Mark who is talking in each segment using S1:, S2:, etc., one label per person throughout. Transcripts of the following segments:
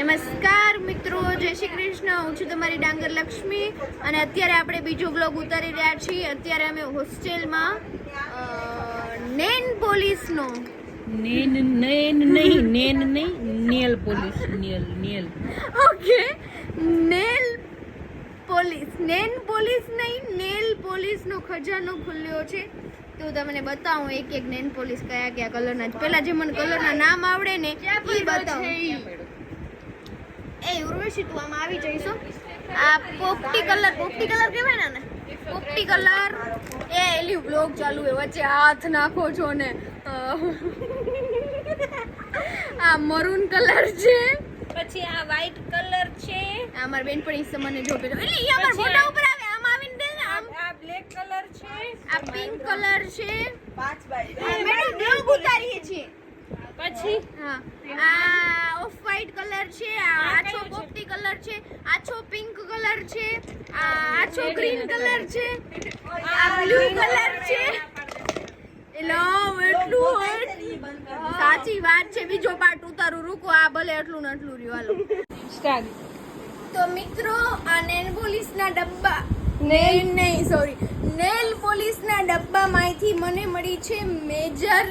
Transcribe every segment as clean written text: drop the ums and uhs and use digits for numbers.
S1: નમસ્કાર મિત્રો, જય શ્રી કૃષ્ણ. હું છું તમારી ડાંગર લક્ષ્મી અને અત્યારે આપણે બીજો બ્લોગ ઉતારી રહ્યા છીએ. અત્યારે અમે હોસ્ટેલમાં નેન પોલીસનો ઓકે નેલ પોલીસનો ખજાનો ખુલ્યો છે. તો તમને બતાવું એક એક નેન પોલીસ કયા કયા કલરના છે. પેલા જે મને કલરના નામ આવડે ને એ બતાવું. એ ઉર્વશી તું આમાં આવી જઈશો. આ પોપટી કલર કહેવાય ને, પોપટી કલર. એ એલી બ્લોગ ચાલુ હે, વચ્ચે હાથ નાખો છો ને. આ મરૂન કલર છે,
S2: પછી આ વ્હાઈટ કલર છે.
S1: આ મારી બેનપણી મને જો પેલો એટલે ઈ અમાર ફોટા ઉપર આવે. આમ આવીને દે ને. આમ
S2: આ બ્લેક કલર છે,
S1: આ પિંક કલર છે. 5 મેડમ બ્લોગ ઉતારીએ છીએ.
S2: પછી
S1: હા આ ઓફ વ્હાઈટ કલર છે, આ આછો પોપટી કલર છે, આછો પિંક કલર છે, આ આછો ગ્રીન કલર છે, આ બ્લુ કલર છે. એલો એટલું સાચી વાત છે. બીજો પાર્ટ ઉતારું, રૂકો. આ ભલે એટલું ને એટલું રહ્યું. હાલો
S2: સ્ટાર્ટ.
S1: તો મિત્રો, આ નેલ પોલીસના ડબ્બા નેલ પોલીસના ડબ્બામાંથી મને મળી છે મેજર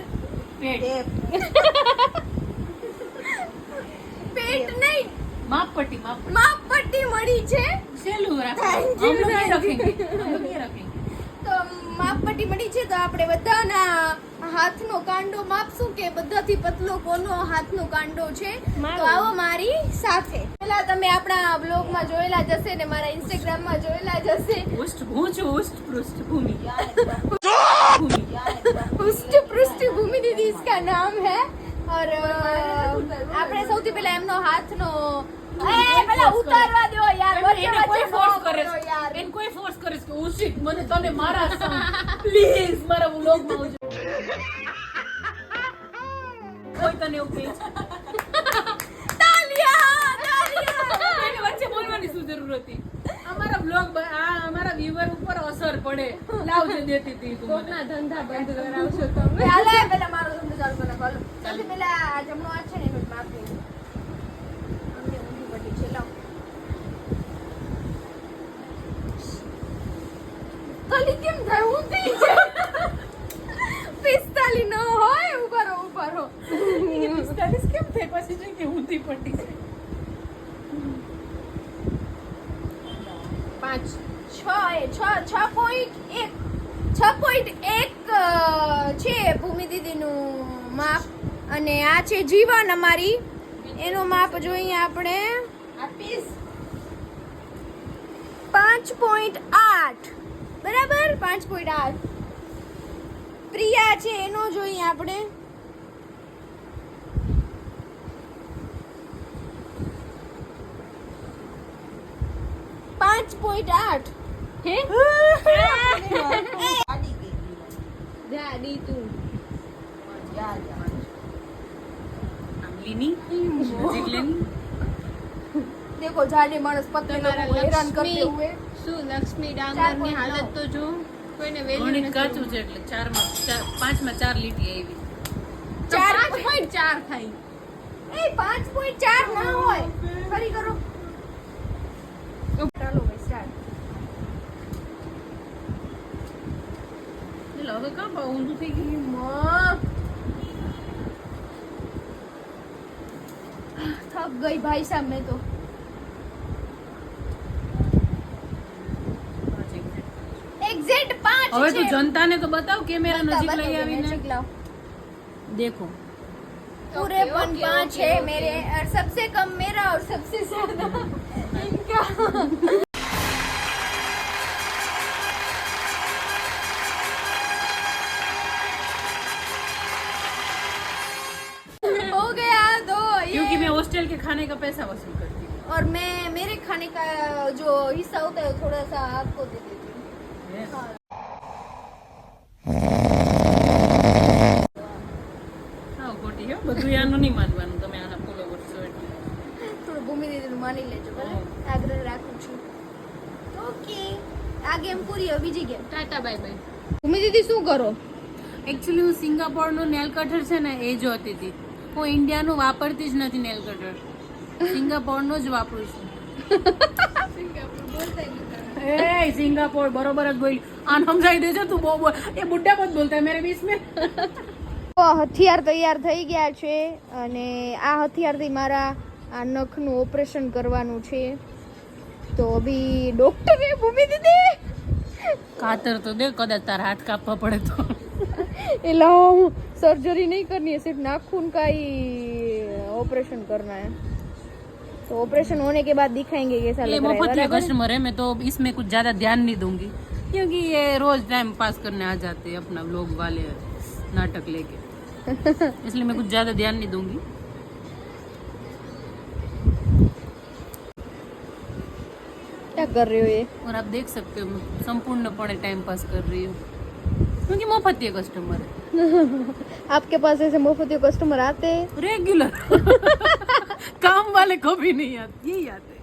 S1: પેટ નહીં, માપપટ્ટી મળી છે. તો માપપટ્ટી મળી છે. તો આપણે બધાના હાથનો કાંડો માપશું કે બધાથી પતલો કોનો હાથનો કાંડો છે. તો આવો મારી સાથે. પેલા તમે આપણા બ્લોગમાં જોયેલા જ હશે ને મારા ઇન્સ્ટાગ્રામમાં જોયેલા જ હશે. पृष्ठभूमि दीदी इसका नाम है. और આપણે સૌથી પહેલા એમનો હાથનો પેલા ઉતારવા દો યાર.
S2: એને કોઈ ફોર્સ કરે કે ઉશિત મને તને મારા પ્લીઝ મારા વ્લોગમાં આવજો. કોઈ તને એવું કહે
S1: તાલિયા
S2: એને વચ્ચે બોલવાની શું જરૂર હતી? અમારા બ્લોગ અમારા વ્યુઅર ઉપર અસર પડે. લાવજે દેતી હતી તું મને.
S1: કોકના ધંધા બંધ કરાવશો તમે. હાલે પેલા મારો ધંધો ચાલુ કરો. હાલો સૌથી પહેલા આ જમણો હાથ છે ને એનું માપ લઈ. અમને ઊંધી પટ્ટી છે. લાવ કલી કેમ થાય ઊંધી છે. 45 ન હોય. ઉભા રહો.
S2: 45 કેમ થઈ? પછી જોઈ કે ઊંધી પટ્ટી છે. 6.1 છે
S1: ભૂમિ દીદીનું માપ. અને આ છે જીવન અમારી. એનું માપ જોઈએ આપણે 5.8 બરાબર. 5.8. પ્રિયા છે એનો જોઈએ આપણે 5.8. હે દાદી તું देखो जाने मानस पत्ते हैरान करते हुए. શું લક્ષ્મી ડાંગરની હાલત તો જો. કોઈને વેલ્યુ નથી.
S2: કાચું છે એટલે 4 માં 5 માં 4 લીટી આવી.
S1: 4.4 થાય. એ 5.4 ના હોય. ફરી કરો. ચાલો ભાઈ સ્ટાર્ટ.
S2: હવે કાં બહુ ઊંધું થઈ ગયું.
S1: થક ગઈ ભાઈ સાહેબ મેં તો. એક્ઝેક્ટ 5
S2: હવે તું જનતાને તો બતાવ. કેમેરા નજીક લઈ આવીને देखो.
S1: पूरे 5 है मेरे. और सबसे कम मेरा और सबसे ज्यादा इनका. हो गया 2.
S2: क्योंकि मैं हॉस्टल के खाने का पैसा वसूल करती हूँ.
S1: और मैं मेरे खाने का जो हिस्सा होता है थोड़ा सा आपको दे देती हूँ.
S2: હા ખોટી હો. બધું આનું નહીં માનવાનું. તમે આના ફોલોવર્સ છો એટલે
S1: થોડું ભૂમિ દીદીનું માની લેજો. ભલે આગ્રહ રાખું છું. ઓકે આ ગેમ પૂરી. હવે બીજી ગેમ.
S2: ટાટા બાય બાય.
S1: ભૂમિ દીદી શું કરો?
S2: એકચ્યુઅલી હું સિંગાપોરનું નેલ કટર છે ને એ જોતી હતી. હું ઇન્ડિયાનું વાપરતી જ નથી નેલ કટર. સિંગાપોર નો જ વાપરું છું. એ સિંગાપોર બરોબર જ બોલી. આને સમજાવી દેજો તું બહુ બોલ. એ બુઢા મત બોલતા મેરે બીચ में.
S1: તો હથિયાર તૈયાર થઈ ગયા છે અને આ હથિયારથી મારા આ નખનું ઓપરેશન કરવાનું છે. તો અભી ડોક્ટરે ભૂમિ દીધી
S2: કાતર તો દે, કદાચ તારા હાથ કાપવા પડે તો.
S1: એટલે હું सर्जरी नहीं करनी है, सिर्फ नाखून का ही ऑपरेशन करना है. तो ऑपरेशन होने के बाद दिखाएंगे कैसा
S2: ये
S1: लग रहा है.
S2: मुफ्त
S1: बराबर?
S2: कस्टमर है, मैं तो इसमें कुछ ज्यादा ध्यान नहीं दूंगी क्योंकि ये रोज टाइम पास करने आ जाते हैं अपना व्लॉग वाले नाटक लेके. इसलिए मैं कुछ ज्यादा ध्यान नहीं दूंगी.
S1: क्या कर रहे हो ये?
S2: और आप देख सकते हो मैं संपूर्णपणे टाइम पास कर रही हूँ क्योंकि मुफ्त कस्टमर है.
S1: आपके पास ऐसे मुफ्त कस्टमर आते हैं?
S2: रेगुलर. काम वाले कभी नहीं आते, यही आते.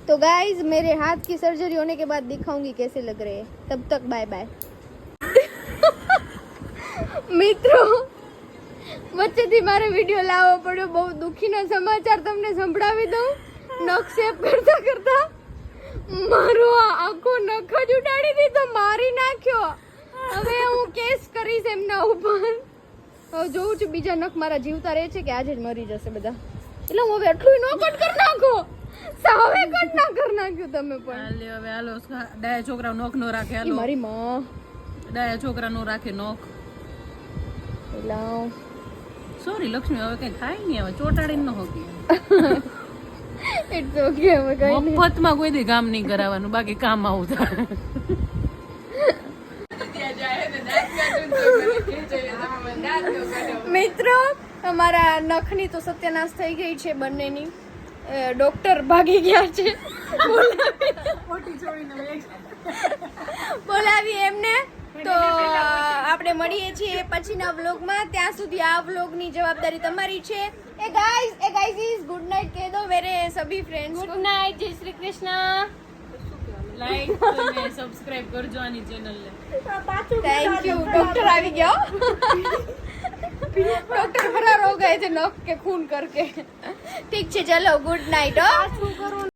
S1: तो गाइज मेरे हाथ की सर्जरी होने के बाद दिखाऊंगी कैसे लग रहे हैं. तब तक बाय बाय. મિત્રો વચ્ચેથી મારે વિડિયો લાવવો પડ્યો, બહુ દુખીના સમાચાર તમને સંભળાવી દઉં. નખ શેપ કરતા કરતા મારો આખો નખ જ ઉડાડી દીધો, મારી નાખ્યો. હવે હું કેસ કરીશ એમના ઉપર. હવે જોઉં છું બીજા નખ મારા જીવતા રહે છે કે આજે જ મરી જશે બધા. એટલે હું હવે એટલું નો કટ કરી નાખો, સાવે કટ ના કરી નાખ્યું તમે પણ.
S2: હાલે હવે હાલો, ડાયા છોકરા નોખ નો રાખે.
S1: ઈ
S2: હાલો,
S1: મારી માં
S2: ડાયા છોકરા નો રાખે નોખ.
S1: લાવ.
S2: સોરી લક્ષ્મી, હવે કઈ થાય નહીં, હવે ચોટાડીને ન હોકી.
S1: ઇટ્સ ઓકે, હવે કઈ નહીં.
S2: મફતમાં કોઈ દી કામ નહીં કરાવવાનું, બાકી કામ આવું થાય.
S1: મિત્રો અમારા નખની તો સત્યનાશ થઈ ગઈ છે બંનેની. ડોક્ટર ભાગી ગયા છે, બોલાવી એમને. તો આપણે મળીએ છીએ પછીના વ્લોગમાં. ત્યાં સુધી આ વ્લોગની જવાબદારી તમારી છે. એ ગાઈઝ ઇઝ ગુડ નાઇટ કહી દો મેરે સભી ફ્રેન્ડ્સ. ગુડ નાઇટ, જય શ્રી કૃષ્ણ.
S2: લાઈક અને સબસ્ક્રાઇબ કરજો આની ચેનલને.
S1: Thank you. डॉक्टर આવી ગયો. डॉक्टर फरार हो गए थे नख के खून करके. ठीक है, चलो गुड नाइट.